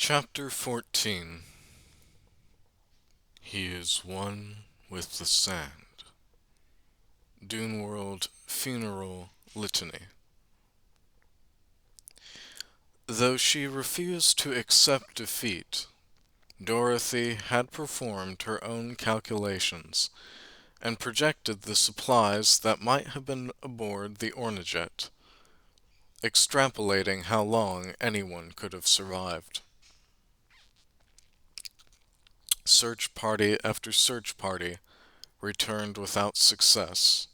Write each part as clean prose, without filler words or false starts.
Chapter 14. He is one with the sand. Dune World Funeral Litany. Though she refused to accept defeat, Dorothy had performed her own calculations and projected the supplies that might have been aboard the Ornajet, extrapolating how long anyone could have survived. Search party after search party returned without success.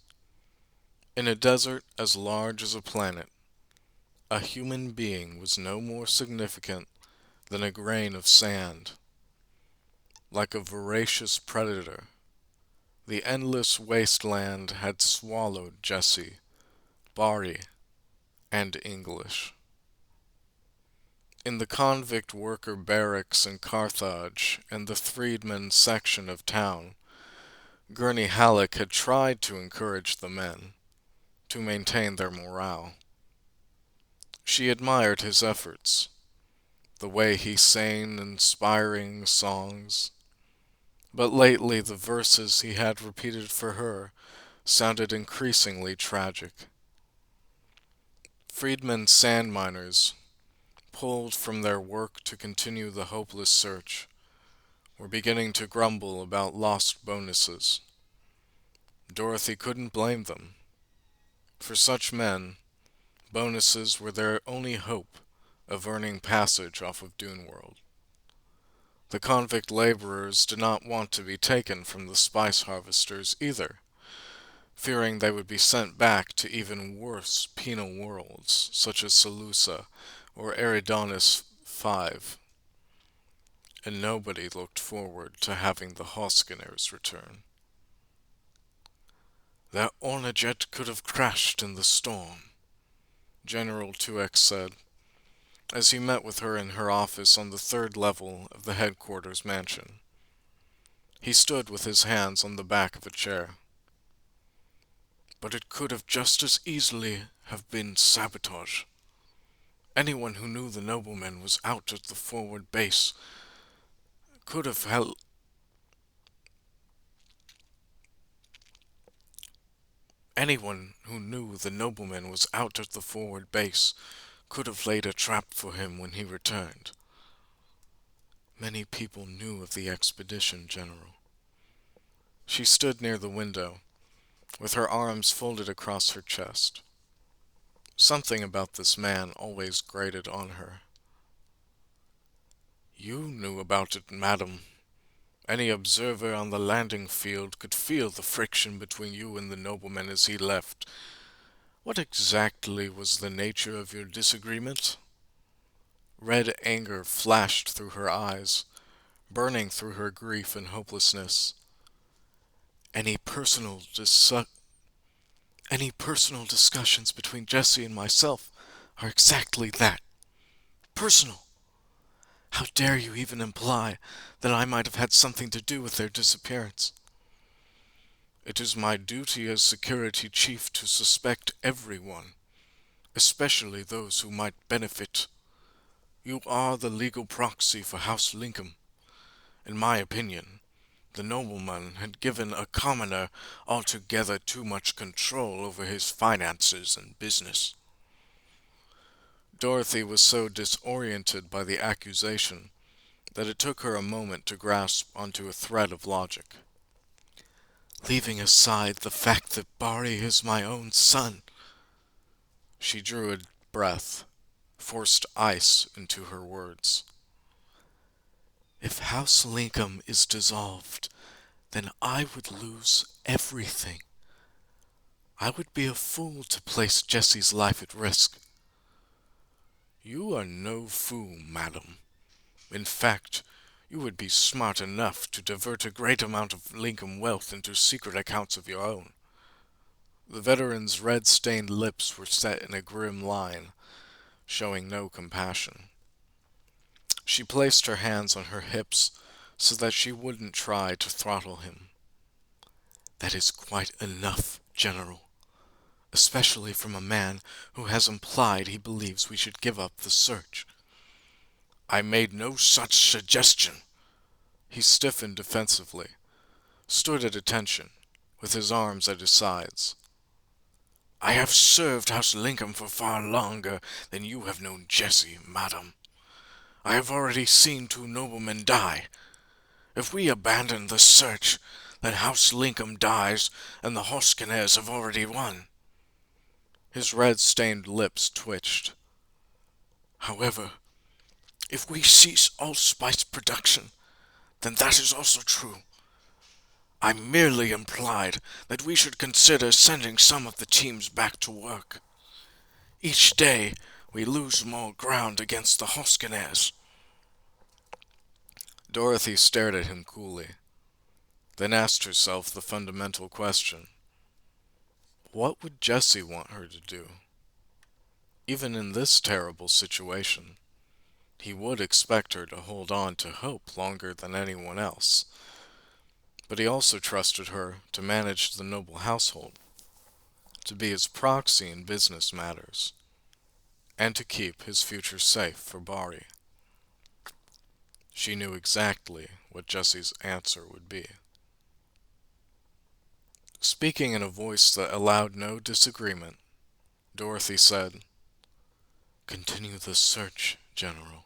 In a desert as large as a planet, a human being was no more significant than a grain of sand. Like a voracious predator, the endless wasteland had swallowed Jesse, Bari, and English. In the convict worker barracks in Carthage and the freedmen section of town, Gurney Halleck had tried to encourage the men, to maintain their morale. She admired his efforts, the way he sang inspiring songs, but lately the verses he had repeated for her sounded increasingly tragic. Freedmen sand miners, pulled from their work to continue the hopeless search, were beginning to grumble about lost bonuses. Dorothy couldn't blame them. For such men, bonuses were their only hope of earning passage off of Dune World. The convict laborers did not want to be taken from the spice harvesters either, fearing they would be sent back to even worse penal worlds, such as Seleucia or Eridanus V, and nobody looked forward to having the Hoskyners return. That Ornajet could have crashed in the storm, General 2X said, as he met with her in her office on the third level of the headquarters mansion. He stood with his hands on the back of a chair. But it could have just as easily have been sabotage. Anyone who knew the nobleman was out at the forward base could have held... Anyone who knew the nobleman was out at the forward base could have laid a trap for him when he returned. Many people knew of the expedition, General. She stood near the window, with her arms folded across her chest. Something about this man always grated on her. You knew about it, madam. Any observer on the landing field could feel the friction between you and the nobleman as he left. What exactly was the nature of your disagreement? Red anger flashed through her eyes, burning through her grief and hopelessness. Any personal discussions between Jesse and myself are exactly that. Personal. How dare you even imply that I might have had something to do with their disappearance? It is my duty as security chief to suspect everyone, especially those who might benefit. You are the legal proxy for House Lincoln. In my opinion, the nobleman had given a commoner altogether too much control over his finances and business. Dorothy was so disoriented by the accusation that it took her a moment to grasp onto a thread of logic. Leaving aside the fact that Bari is my own son, she drew a breath, forced ice into her words. If House Lincoln is dissolved, then I would lose everything. I would be a fool to place Jesse's life at risk. You are no fool, madam. In fact, you would be smart enough to divert a great amount of Lincoln wealth into secret accounts of your own. The veteran's red-stained lips were set in a grim line, showing no compassion. She placed her hands on her hips so that she wouldn't try to throttle him. That is quite enough, General, especially from a man who has implied he believes we should give up the search. I made no such suggestion. He stiffened defensively, stood at attention, with his arms at his sides. I have served House Lincoln for far longer than you have known Jesse, madam. I have already seen two noblemen die. If we abandon the search, then House Lincoln dies, and the Hoskiners have already won. His red-stained lips twitched. However, if we cease all spice production, then that is also true. I merely implied that we should consider sending some of the teams back to work. Each day, we lose more ground against the Hoskiners. Dorothy stared at him coolly, then asked herself the fundamental question. What would Jessie want her to do? Even in this terrible situation, he would expect her to hold on to hope longer than anyone else, but he also trusted her to manage the noble household, to be his proxy in business matters, and to keep his future safe for Bari. She knew exactly what Jessie's answer would be. Speaking in a voice that allowed no disagreement, Dorothy said, Continue the search, General,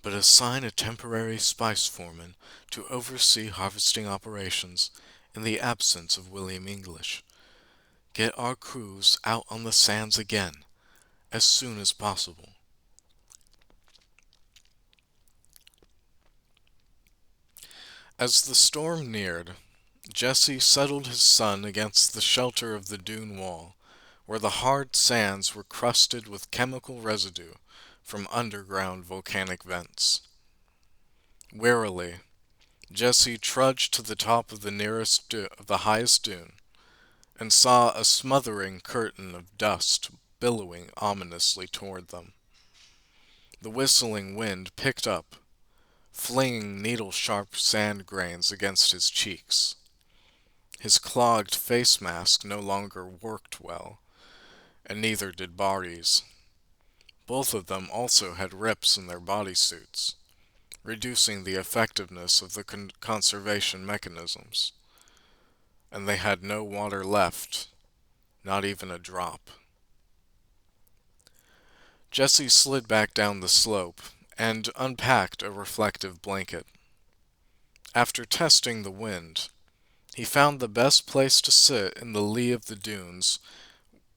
but assign a temporary spice foreman to oversee harvesting operations in the absence of William English. Get our crews out on the sands again, as soon as possible. As the storm neared, Jesse settled his son against the shelter of the dune wall, where the hard sands were crusted with chemical residue from underground volcanic vents. Warily, Jesse trudged to the top of the highest dune, and saw a smothering curtain of dust billowing ominously toward them. The whistling wind picked up, flinging needle-sharp sand grains against his cheeks. His clogged face mask no longer worked well, and neither did Bari's. Both of them also had rips in their bodysuits, reducing the effectiveness of the conservation mechanisms. And they had no water left, not even a drop. Jesse slid back down the slope and unpacked a reflective blanket. After testing the wind, he found the best place to sit in the lee of the dunes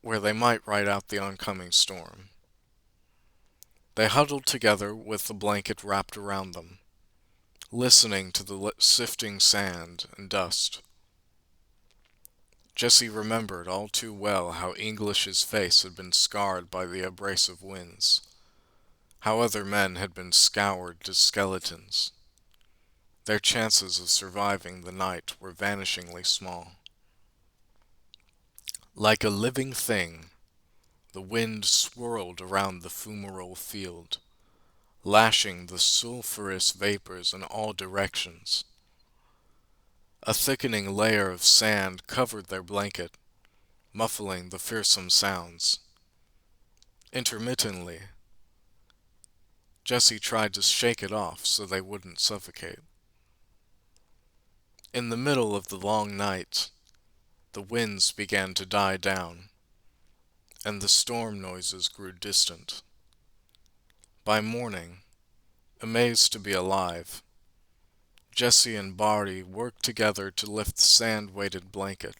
where they might ride out the oncoming storm. They huddled together with the blanket wrapped around them, listening to the sifting sand and dust. Jesse remembered all too well how English's face had been scarred by the abrasive winds, how other men had been scoured to skeletons. Their chances of surviving the night were vanishingly small. Like a living thing, the wind swirled around the fumarole field, lashing the sulphurous vapors in all directions. A thickening layer of sand covered their blanket, muffling the fearsome sounds. Intermittently, Jesse tried to shake it off so they wouldn't suffocate. In the middle of the long night, the winds began to die down, and the storm noises grew distant. By morning, amazed to be alive, Jesse and Bari worked together to lift the sand-weighted blanket.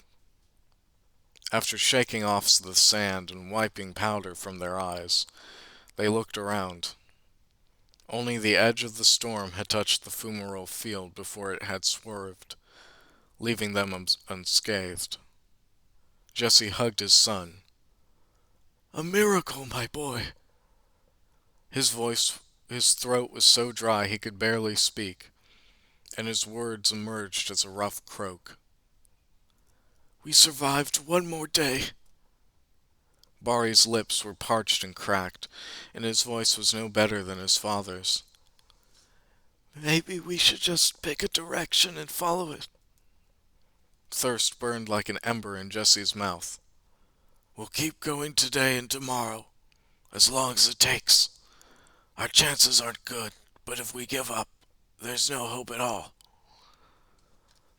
After shaking off the sand and wiping powder from their eyes, they looked around. Only the edge of the storm had touched the fumarole field before it had swerved, leaving them unscathed. Jesse hugged his son. "A miracle, my boy!" His throat was so dry he could barely speak, and his words emerged as a rough croak. "We survived one more day." Bari's lips were parched and cracked, and his voice was no better than his father's. "Maybe we should just pick a direction and follow it." Thirst burned like an ember in Jesse's mouth. "We'll keep going today and tomorrow, as long as it takes. Our chances aren't good." But if we give up, there's no hope at all.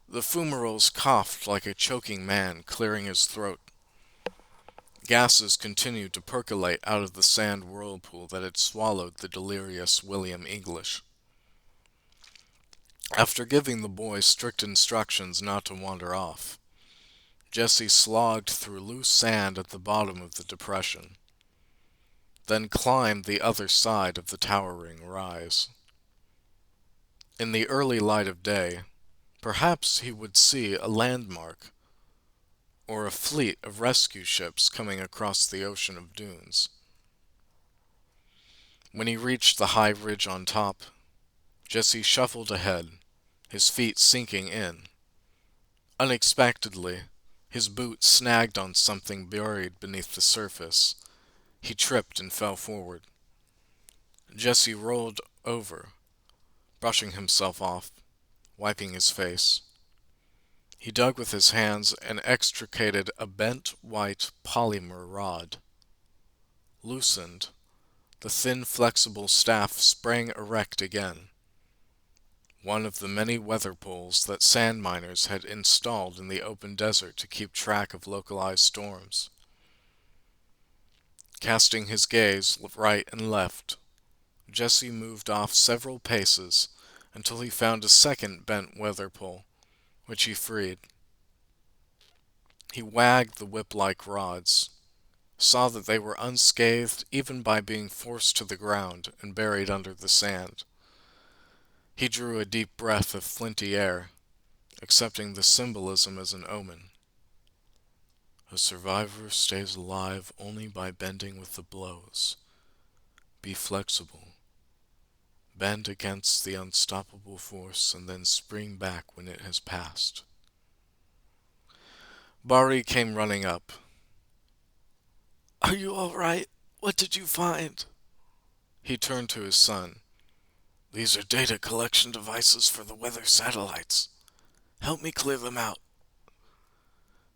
The fumaroles coughed like a choking man, clearing his throat. Gases continued to percolate out of the sand whirlpool that had swallowed the delirious William English. After giving the boy strict instructions not to wander off, Jesse slogged through loose sand at the bottom of the depression, then climbed the other side of the towering rise. In the early light of day, perhaps he would see a landmark or a fleet of rescue ships coming across the ocean of dunes. When he reached the high ridge on top, Jesse shuffled ahead, his feet sinking in. Unexpectedly, his boot snagged on something buried beneath the surface. He tripped and fell forward. Jesse rolled over, brushing himself off, wiping his face. He dug with his hands and extricated a bent white polymer rod. Loosened, the thin flexible staff sprang erect again, one of the many weather poles that sand miners had installed in the open desert to keep track of localized storms. Casting his gaze right and left, Jesse moved off several paces until he found a second bent weather pole, which he freed. He wagged the whip-like rods, saw that they were unscathed even by being forced to the ground and buried under the sand. He drew a deep breath of flinty air, accepting the symbolism as an omen. A survivor stays alive only by bending with the blows. Be flexible. Bend against the unstoppable force and then spring back when it has passed. Bari came running up. Are you all right? What did you find? He turned to his son. These are data collection devices for the weather satellites. Help me clear them out.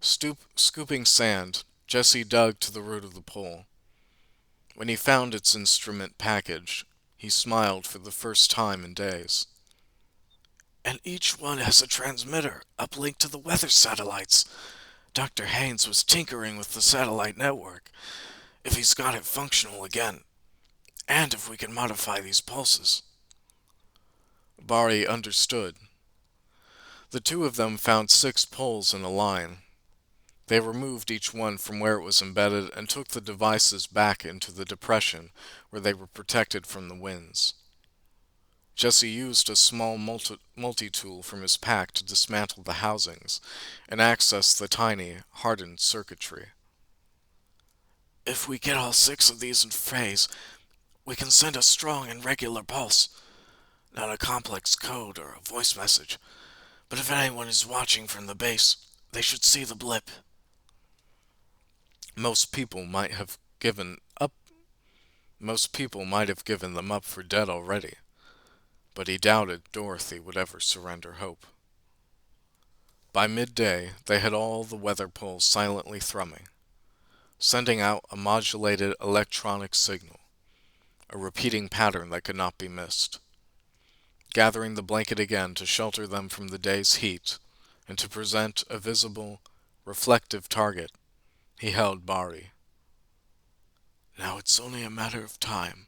Scooping sand, Jesse dug to the root of the pole. When he found its instrument package, he smiled for the first time in days. And each one has a transmitter uplinked to the weather satellites. Dr. Haynes was tinkering with the satellite network. If he's got it functional again, and if we can modify these pulses. Bari understood. The two of them found 6 poles in a line. They removed each one from where it was embedded and took the devices back into the depression where they were protected from the winds. Jesse used a small multi-tool from his pack to dismantle the housings and access the tiny, hardened circuitry. If we get all 6 of these in phase, we can send a strong and regular pulse. Not a complex code or a voice message, but if anyone is watching from the base, they should see the blip. Most people might have given them up for dead already, but he doubted Dorothy would ever surrender hope. By midday, they had all the weather poles silently thrumming, sending out a modulated electronic signal, a repeating pattern that could not be missed. Gathering the blanket again to shelter them from the day's heat and to present a visible, reflective target, he held Bari. Now it's only a matter of time,